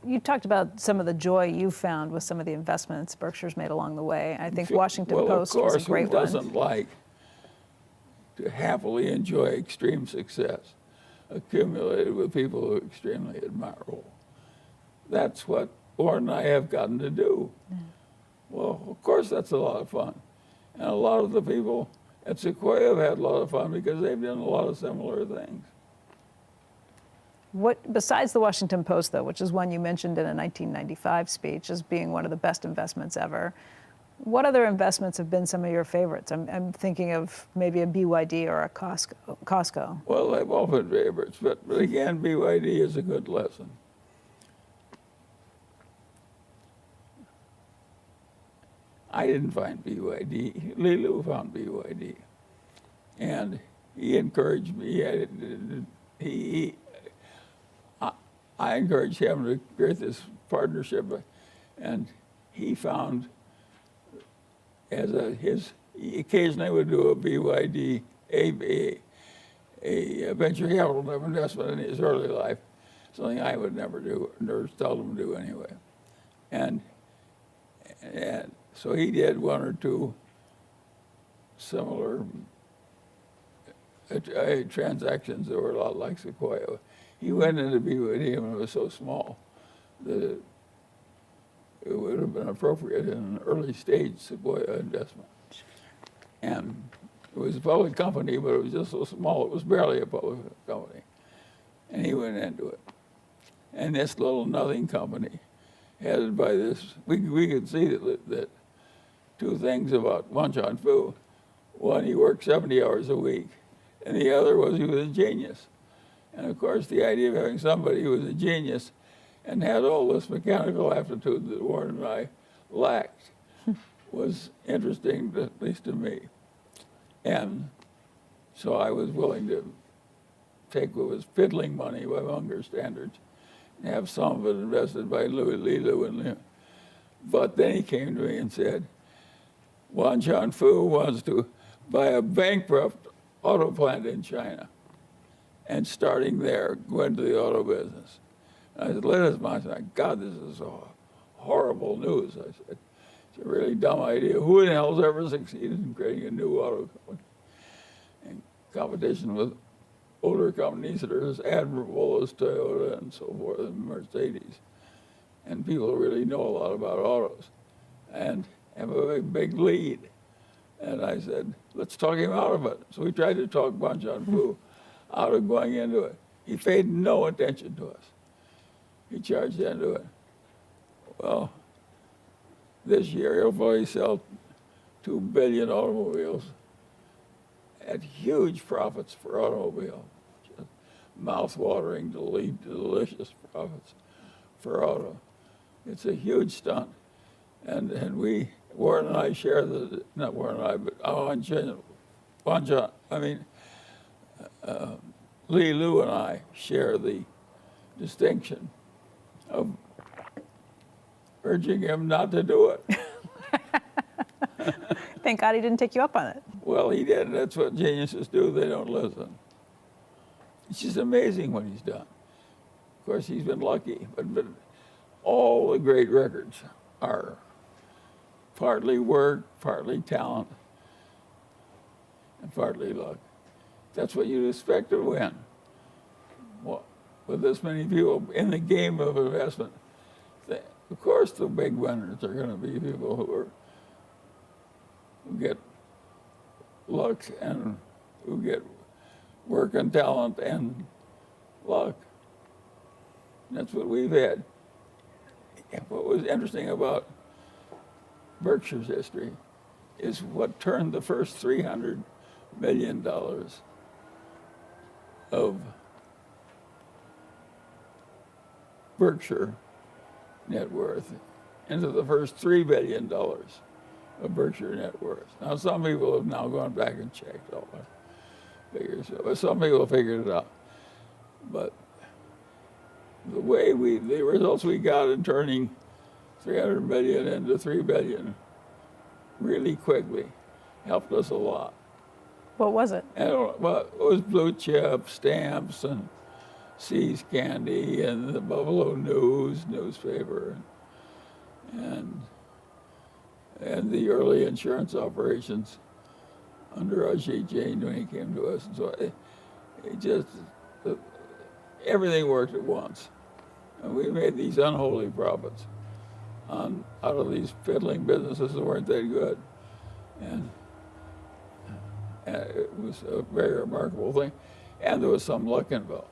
You talked about some of the joy you found with some of the investments Berkshire's made along the way. I think Washington Post was a great one. Who doesn't like to happily enjoy extreme success accumulated with people who are extremely admirable? That's what Warren and I have gotten to do. Yeah. Well, of course, that's a lot of fun. And a lot of the people at Sequoia have had a lot of fun because they've done a lot of similar things. What, besides the Washington Post, though, which is one you mentioned in a 1995 speech as being one of the best investments ever, what other investments have been some of your favorites? I'm thinking of maybe a BYD or a Costco. Well, they've all been favorites, but again, BYD is a good lesson. I didn't find BYD. Lilu found BYD. And he encouraged me. I encouraged him to create this partnership. And he found, he occasionally would do a BYD, a venture capital investment in his early life, something I would never do, or seldom do anyway. And so he did one or two similar transactions that were a lot like Sequoia. He went into BYD when it was so small that it would have been appropriate in an early stage Sequoia investment. And it was a public company, but it was just so small, it was barely a public company. And he went into it. And this little nothing company, headed by this, we could see that two things about Wan Chuan-Fu. One, he worked 70 hours a week, and the other was he was a genius. And of course, the idea of having somebody who was a genius and had all this mechanical aptitude that Warren and I lacked was interesting, at least to me. And so I was willing to take what was fiddling money by Munger standards and have some of it invested by Lilu and Liu. But then he came to me and said, Wan Chuan-Fu wants to buy a bankrupt auto plant in China and starting there, go into the auto business. And I said, let us mind. God, this is horrible news. I said, it's a really dumb idea. Who in the hell's ever succeeded in creating a new auto company? And competition with older companies that are as admirable as Toyota and so forth, and Mercedes. And people who really know a lot about autos and have a big lead. And I said, let's talk him out of it. So we tried to talk Wan Chuan-Fu out of going into it. He paid no attention to us. He charged into it. Well, this year he'll probably sell 2 billion automobiles at huge profits for automobile. Just mouth-watering, delicious profits for auto. It's a huge stunt. And we, Warren and I share the, not Warren and I, but Lilu and I share the distinction of urging him not to do it. Thank God he didn't take you up on it. Well, he did. That's what geniuses do. They don't listen. It's just amazing what he's done. Of course, he's been lucky, but all the great records are partly work, partly talent, and partly luck. That's what you'd expect to win. Well, with this many people in the game of investment, of course the big winners are going to be people who get luck and who get work and talent and luck. That's what we've had. What was interesting about Berkshire's history is what turned the first $300 million of Berkshire net worth into the first $3 billion of Berkshire net worth. Now, some people have now gone back and checked all the figures, but some people have figured it out. But the way the results we got in turning 300 million into 3 billion really quickly helped us a lot. What was it? Well, it was blue chip, stamps, and See's Candy and the Buffalo News newspaper, and the early insurance operations under Ajit Jain when he came to us. And so it just, everything worked at once. And we made these unholy profits out of these fiddling businesses that weren't that good. And it was a very remarkable thing. And there was some luck involved.